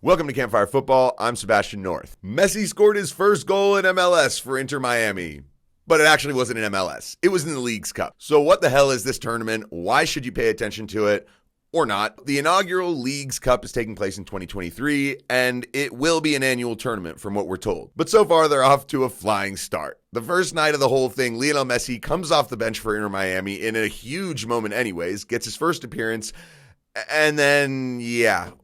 Welcome to Campfire Football. I'm Sebastian North. Messi scored his first goal in MLS for Inter Miami. But it actually wasn't in MLS. It was in the Leagues Cup. So what the hell is this tournament? Why should you pay attention to it? Or not. The inaugural Leagues Cup is taking place in 2023, and it will be an annual tournament from what we're told. But so far, they're off to a flying start. The first night of the whole thing, Lionel Messi comes off the bench for Inter Miami in a huge moment anyways, gets his first appearance, and then,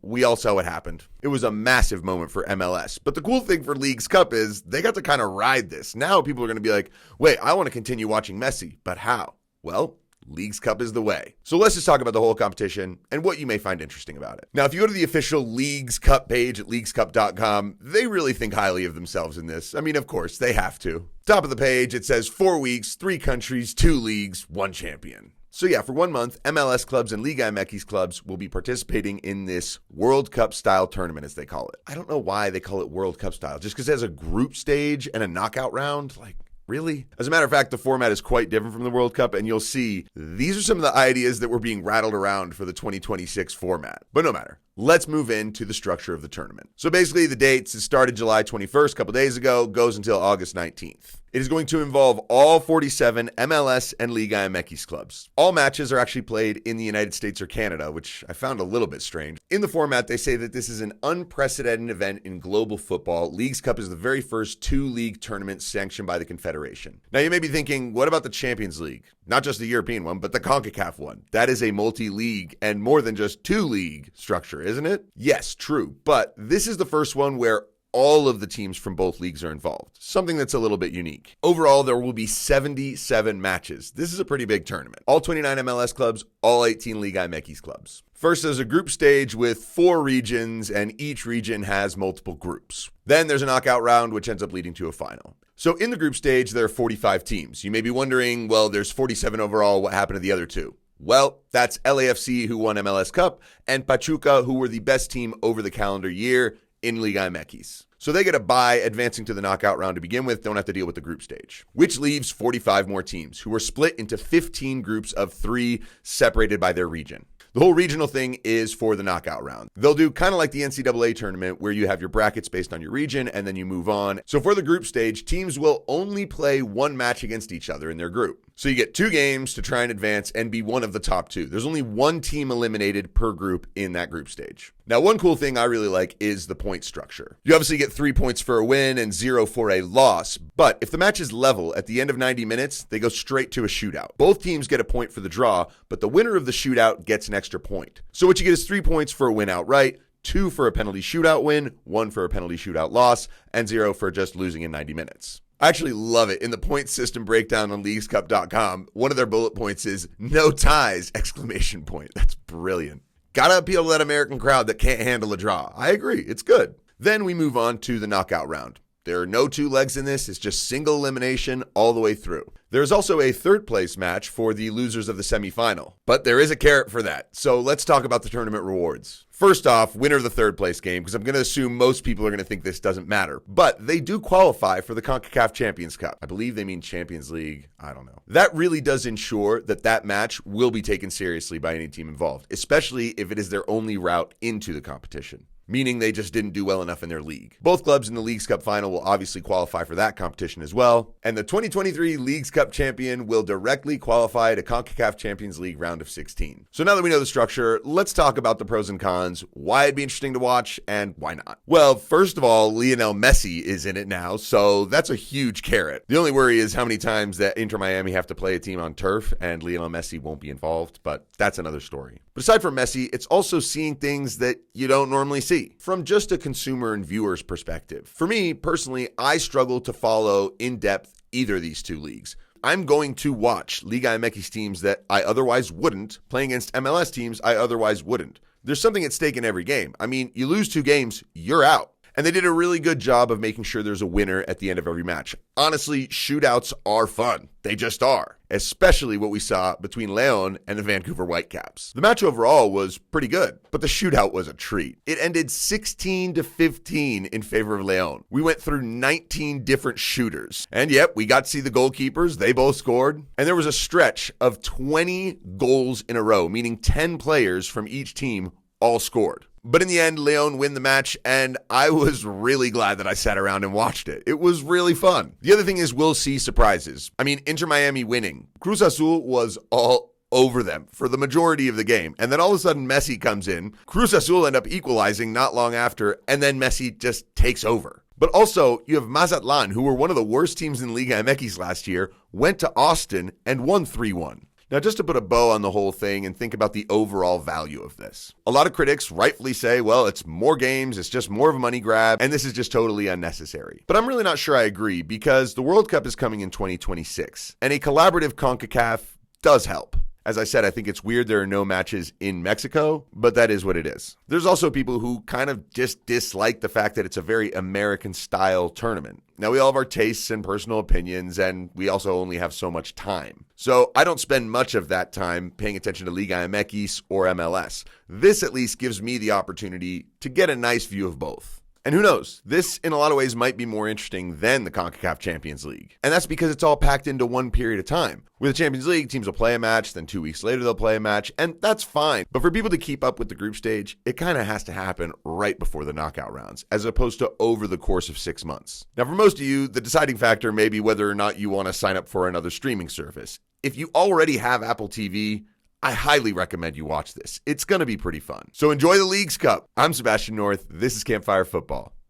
we all saw what happened. It was a massive moment for MLS. But the cool thing for Leagues Cup is they got to kind of ride this. Now people are going to be like, wait, I want to continue watching Messi, but how? Well, Leagues Cup is the way. So let's just talk about the whole competition and what you may find interesting about it. Now, if you go to the official Leagues Cup page at leaguescup.com, they really think highly of themselves in this. I mean, of course, they have to. Top of the page, it says 4 weeks, 3 countries, 2 leagues, 1 champion. So for 1 month, MLS clubs and Liga MX clubs will be participating in this World Cup style tournament, as they call it. I don't know why they call it World Cup style, just because it has a group stage and a knockout round. Really? As a matter of fact, the format is quite different from the World Cup, and you'll see these are some of the ideas that were being rattled around for the 2026 format. But no matter. Let's move into the structure of the tournament. So basically, the dates, it started July 21st, a couple days ago, goes until August 19th. It is going to involve all 47 MLS and Liga MX clubs. All matches are actually played in the United States or Canada, which I found a little bit strange. In the format, they say that this is an unprecedented event in global football. Leagues Cup is the very first 2-league tournament sanctioned by the Confederation. Now, you may be thinking, what about the Champions League? Not just the European one, but the CONCACAF one. That is a multi-league and more than just 2-league structure, isn't it? Yes, true. But this is the first one where all of the teams from both leagues are involved, something that's a little bit unique. Overall, there will be 77 matches. This is a pretty big tournament. All 29 MLS clubs, all 18 Liga MX clubs. First, there's a group stage with 4 regions, and each region has multiple groups. Then there's a knockout round, which ends up leading to a final. So in the group stage, there are 45 teams. You may be wondering, well, there's 47 overall. What happened to the other 2? Well, that's LAFC, who won MLS Cup, and Pachuca, who were the best team over the calendar year in Liga MX. So they get a bye, advancing to the knockout round to begin with, don't have to deal with the group stage, which leaves 45 more teams who are split into 15 groups of 3 separated by their region. The whole regional thing is for the knockout round. They'll do kind of like the NCAA tournament where you have your brackets based on your region and then you move on. So for the group stage, teams will only play 1 match against each other in their group. So you get 2 games to try and advance and be one of the top 2. There's only 1 team eliminated per group in that group stage. Now, one cool thing I really like is the point structure. You obviously get 3 points for a win and 0 for a loss, but if the match is level at the end of 90 minutes, they go straight to a shootout. Both teams get a point for the draw, but the winner of the shootout gets an extra point. So what you get is 3 points for a win outright, 2 for a penalty shootout win, 1 for a penalty shootout loss, and 0 for just losing in 90 minutes. I actually love it. In the point system breakdown on leaguescup.com, one of their bullet points is no ties, ! That's brilliant. Gotta appeal to that American crowd that can't handle a draw. I agree. It's good. Then we move on to the knockout round. There are no 2 legs in this. It's just single elimination all the way through. There's also a 3rd place match for the losers of the semifinal, but there is a carrot for that. So let's talk about the tournament rewards. First off, winner of the 3rd place game, because I'm going to assume most people are going to think this doesn't matter, but they do qualify for the CONCACAF Champions Cup. I believe they mean Champions League. I don't know. That really does ensure that that match will be taken seriously by any team involved, especially if it is their only route into the competition, meaning they just didn't do well enough in their league. Both clubs in the Leagues Cup final will obviously qualify for that competition as well, and the 2023 Leagues Cup champion will directly qualify to CONCACAF Champions League round of 16. So now that we know the structure, let's talk about the pros and cons, why it'd be interesting to watch, and why not. Well, first of all, Lionel Messi is in it now, so that's a huge carrot. The only worry is how many times that Inter Miami have to play a team on turf, and Lionel Messi won't be involved, but that's another story. But aside from Messi, it's also seeing things that you don't normally see from just a consumer and viewer's perspective. For me, personally, I struggle to follow in depth either of these 2 leagues. I'm going to watch Liga MX teams that I otherwise wouldn't, playing against MLS teams I otherwise wouldn't. There's something at stake in every game. I mean, you lose 2 games, you're out. And they did a really good job of making sure there's a winner at the end of every match. Honestly, shootouts are fun. They just are. Especially what we saw between Leon and the Vancouver Whitecaps. The match overall was pretty good, but the shootout was a treat. It ended 16-15 in favor of Leon. We went through 19 different shooters. And yep, we got to see the goalkeepers. They both scored. And there was a stretch of 20 goals in a row, meaning 10 players from each team all scored. But in the end, Leon win the match, and I was really glad that I sat around and watched it. It was really fun. The other thing is we'll see surprises. I mean, Inter Miami winning. Cruz Azul was all over them for the majority of the game. And then all of a sudden Messi comes in. Cruz Azul end up equalizing not long after, and then Messi just takes over. But also, you have Mazatlan, who were one of the worst teams in Liga MX last year, went to Austin and won 3-1. Now, just to put a bow on the whole thing and think about the overall value of this. A lot of critics rightfully say, well, it's more games, it's just more of a money grab, and this is just totally unnecessary. But I'm really not sure I agree, because the World Cup is coming in 2026, and a collaborative CONCACAF does help. As I said, I think it's weird there are no matches in Mexico, but that is what it is. There's also people who kind of just dislike the fact that it's a very American-style tournament. Now, we all have our tastes and personal opinions, and we also only have so much time. So I don't spend much of that time paying attention to Liga MX or MLS. This at least gives me the opportunity to get a nice view of both. And who knows, this in a lot of ways might be more interesting than the CONCACAF Champions League. And that's because it's all packed into one period of time. With the Champions League, teams will play a match, then 2 weeks later they'll play a match, and that's fine. But for people to keep up with the group stage, it kind of has to happen right before the knockout rounds, as opposed to over the course of 6 months. Now, for most of you, the deciding factor may be whether or not you want to sign up for another streaming service. If you already have Apple TV, I highly recommend you watch this. It's going to be pretty fun. So enjoy the Leagues Cup. I'm Sebastian North. This is Campfire Football.